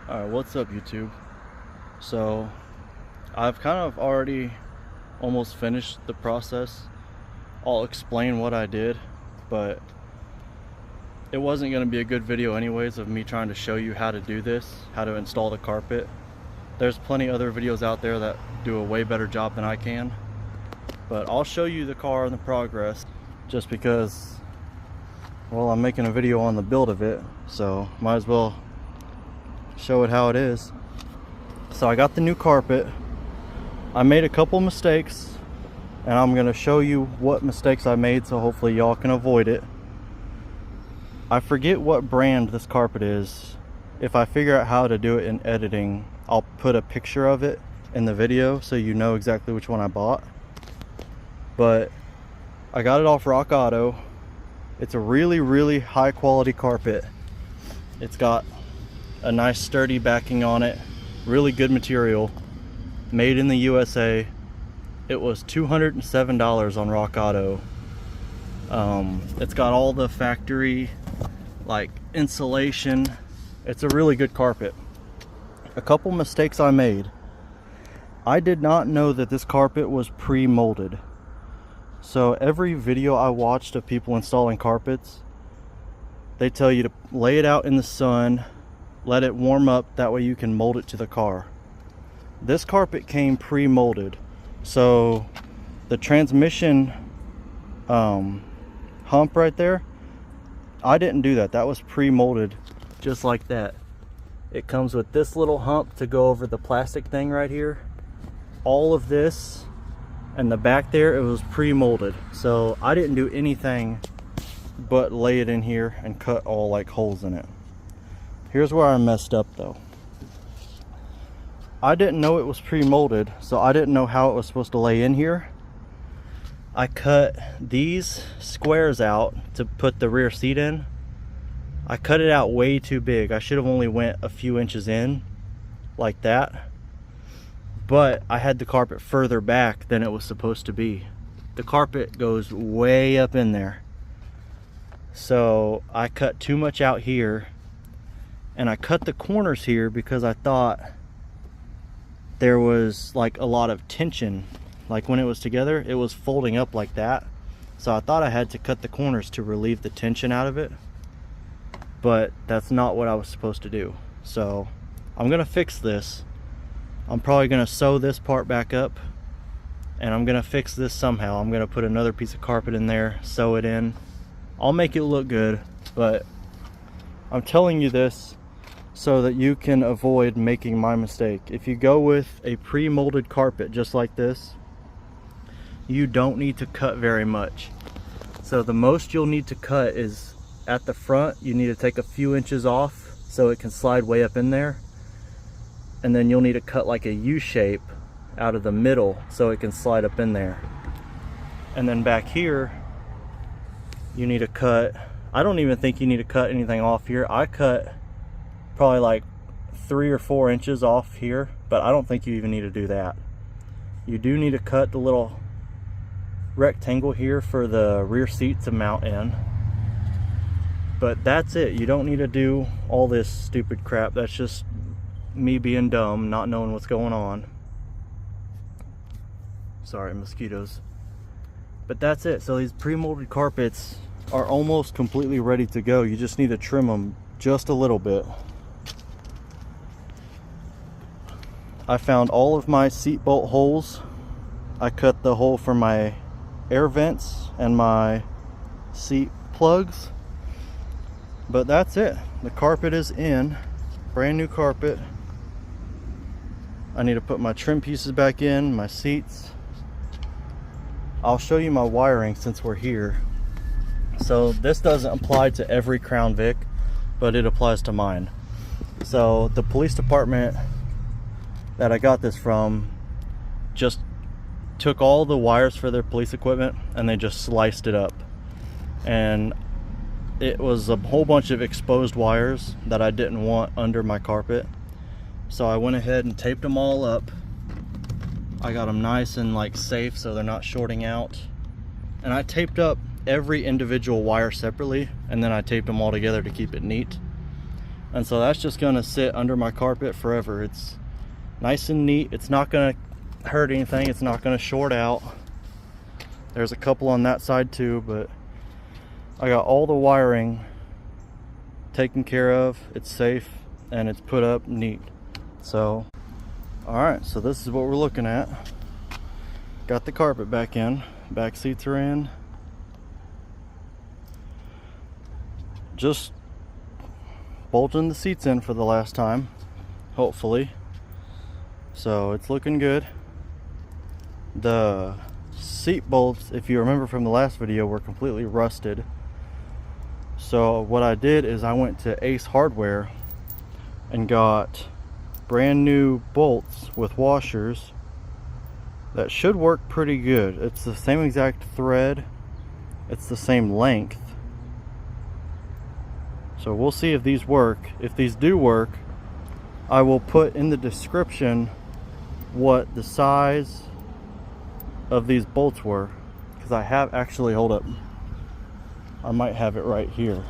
Alright, what's up YouTube? So I've kind of already almost finished the process. I'll explain what I did, but it wasn't going to be a good video anyways of me trying to show you how to do this, how to install the carpet. There's plenty other videos out there that do a way better job than I can, but I'll show you the car and the progress just because, well, I'm making a video on the build of it, so might as well show it how it is. So I got the new carpet. I made a couple mistakes and I'm going to show you what mistakes I made so hopefully y'all can avoid it. I forget what brand this carpet is. If I figure out how to do it in editing, I'll put a picture of it in the video so you know exactly which one I bought. But I got it off Rock Auto. It's a really high quality carpet. It's got a nice sturdy backing on it, really good material, made in the USA. It was $207 on Rock Auto. It's got all the factory like insulation. It's a really good carpet. A couple mistakes I made. I did not know that this carpet was pre-molded. So every video I watched of people installing carpets, they tell you to lay it out in the sun, let it warm up, that way you can mold it to the car. This carpet came pre-molded, so the transmission hump right there, I didn't do that. That was pre-molded just like that. It comes with this little hump to go over the plastic thing right here. All of this and the back there, it was pre-molded, so I didn't do anything but lay it in here and cut all like holes in it. Here's where I messed up though. I didn't know it was pre-molded, so I didn't know how it was supposed to lay in here. I cut these squares out to put the rear seat in. I cut it out way too big. I should have only went a few inches in like that. But I had the carpet further back than it was supposed to be. The carpet goes way up in there. So I cut too much out here. And I cut the corners here because I thought there was like a lot of tension. Like when it was together, it was folding up like that. So I thought I had to cut the corners to relieve the tension out of it. But that's not what I was supposed to do. So I'm gonna fix this. I'm probably gonna sew this part back up and I'm gonna fix this somehow. I'm gonna put another piece of carpet in there, sew it in. I'll make it look good, but I'm telling you this so that you can avoid making my mistake. If you go with a pre-molded carpet just like this, you don't need to cut very much. So the most you'll need to cut is at the front. You need to take a few inches off so it can slide way up in there. And then you'll need to cut like a U shape out of the middle so it can slide up in there. And then back here, you need to cut, I don't even think you need to cut anything off here. I cut probably like 3 or 4 inches off here, but I don't think you even need to do that. You do need to cut the little rectangle here for the rear seat to mount in. But that's it. You don't need to do all this stupid crap. That's just me being dumb, not knowing what's going on. Sorry, mosquitoes. But that's it. So these pre-molded carpets are almost completely ready to go. You just need to trim them just a little bit. I found all of my seat bolt holes. I cut the hole for my air vents and my seat plugs. But that's it. The carpet is in. Brand new carpet. I need to put my trim pieces back in, my seats. I'll show you my wiring since we're here. So this doesn't apply to every Crown Vic, but it applies to mine. So the police department that I got this from just took all the wires for their police equipment and they just sliced it up. And it was a whole bunch of exposed wires that I didn't want under my carpet. So I went ahead and taped them all up. I got them nice and like safe so they're not shorting out. And I taped up every individual wire separately, and then I taped them all together to keep it neat. And so that's just gonna sit under my carpet forever. It's nice and neat. It's not gonna hurt anything. It's not gonna short out. There's a couple on that side too, but I got all the wiring taken care of. It's safe and it's put up neat. So, all right, so this is what we're looking at. Got the carpet back in, back seats are in. Just bolting the seats in for the last time, hopefully. So it's looking good. The seat bolts, if you remember from the last video, were completely rusted. So what I did is I went to Ace Hardware and got brand new bolts with washers that should work pretty good. It's the same exact thread, it's the same length. So we'll see if these work. If these do work, I will put in the description what the size of these bolts were, because I have actually, hold up, I might have it right here.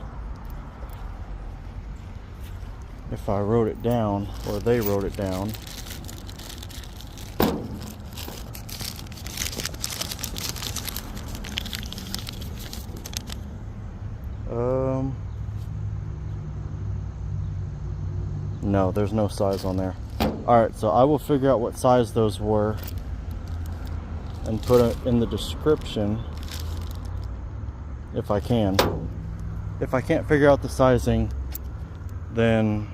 If I wrote it down, or they wrote it down. No, there's no size on there. Alright, so I will figure out what size those were and put it in the description if I can. If I can't figure out the sizing, then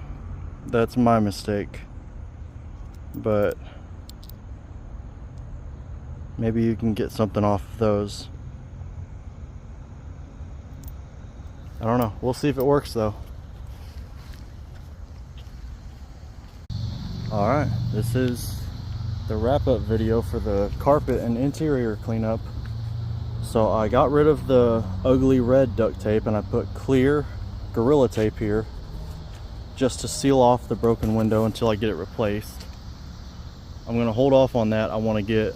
that's my mistake. But maybe you can get something off of those. I don't know. We'll see if it works though. Alright, this is the wrap-up video for the carpet and interior cleanup. So I got rid of the ugly red duct tape and I put clear Gorilla Tape here just to seal off the broken window until I get it replaced. I'm going to hold off on that. I want to get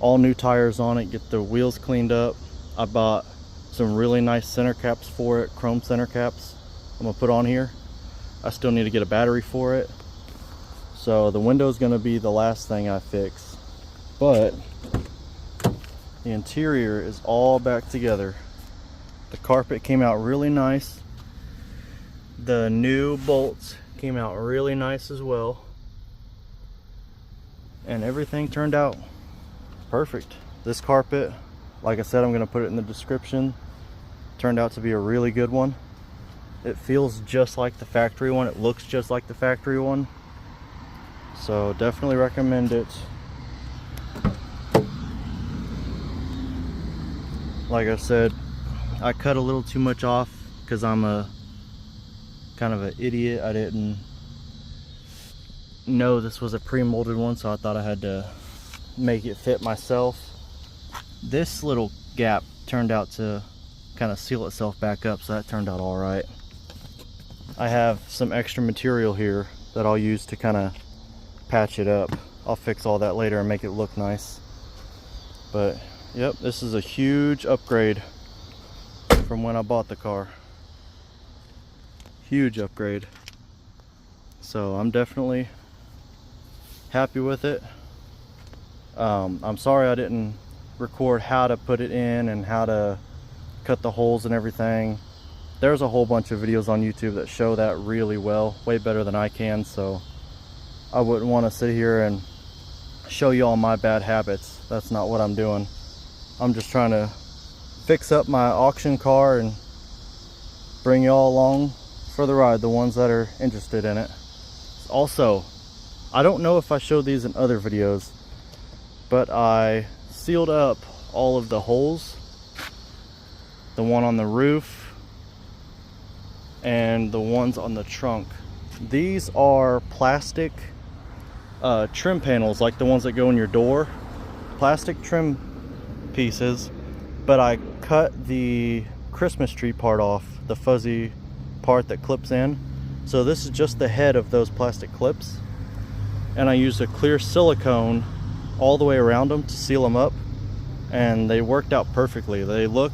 all new tires on it, get the wheels cleaned up. I bought some really nice center caps for it, chrome center caps I'm going to put on here. I still need to get a battery for it. So the window is going to be the last thing I fix, but the interior is all back together. The carpet came out really nice. The new bolts came out really nice as well. And everything turned out perfect. This carpet, like I said, I'm going to put it in the description, turned out to be a really good one. It feels just like the factory one. It looks just like the factory one. So definitely recommend it. Like I said, I cut a little too much off because I'm a kind of an idiot. I didn't know this was a pre-molded one, so I thought I had to make it fit myself. This little gap turned out to kind of seal itself back up, so that turned out all right. I have some extra material here that I'll use to kind of patch it up. I'll fix all that later and make it look nice. But yep, this is a huge upgrade from when I bought the car. Huge upgrade. So I'm definitely happy with it. I'm sorry I didn't record how to put it in and how to cut the holes and everything. There's a whole bunch of videos on YouTube that show that really well, way better than I can, so I wouldn't want to sit here and show you all my bad habits. That's not what I'm doing. I'm just trying to fix up my auction car and bring you all along for the ride, the ones that are interested in it. Also, I don't know if I showed these in other videos, but I sealed up all of the holes, the one on the roof and the ones on the trunk. These are plastic trim panels, like the ones that go in your door, plastic trim pieces, but I cut the Christmas tree part off, the fuzzy part that clips in. So this is just the head of those plastic clips, and I used a clear silicone all the way around them to seal them up, and they worked out perfectly. They look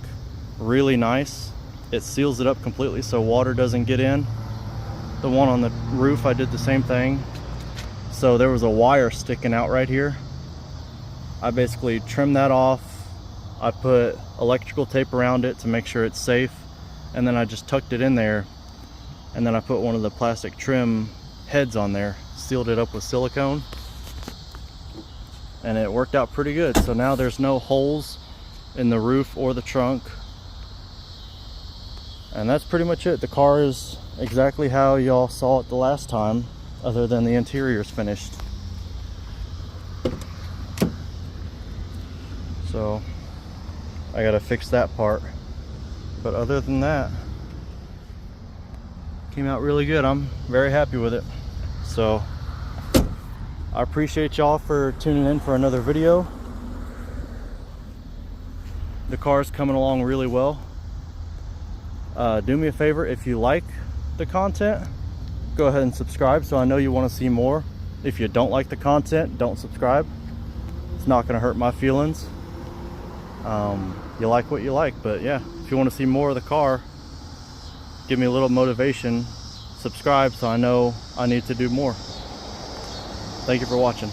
really nice. It seals it up completely so water doesn't get in, The one on the roof, I did the same thing. So there was a wire sticking out right here. I basically trimmed that off. I put electrical tape around it to make sure it's safe, and then I just tucked it in there, and then I put one of the plastic trim heads on there, sealed it up with silicone, and it worked out pretty good. So now there's no holes in the roof or the trunk, and that's pretty much it. The car is exactly how y'all saw it the last time, other than the interior is finished. So I gotta fix that part, but other than that, came out really good. I'm very happy with it. So I appreciate y'all for tuning in for another video. The car's coming along really well. Do me a favor, if you like the content, go ahead and subscribe so I know you want to see more. If you don't like the content, don't subscribe. It's not going to hurt my feelings. You like what you like, but yeah, if you want to see more of the car, give me a little motivation, subscribe so I know I need to do more. Thank you for watching.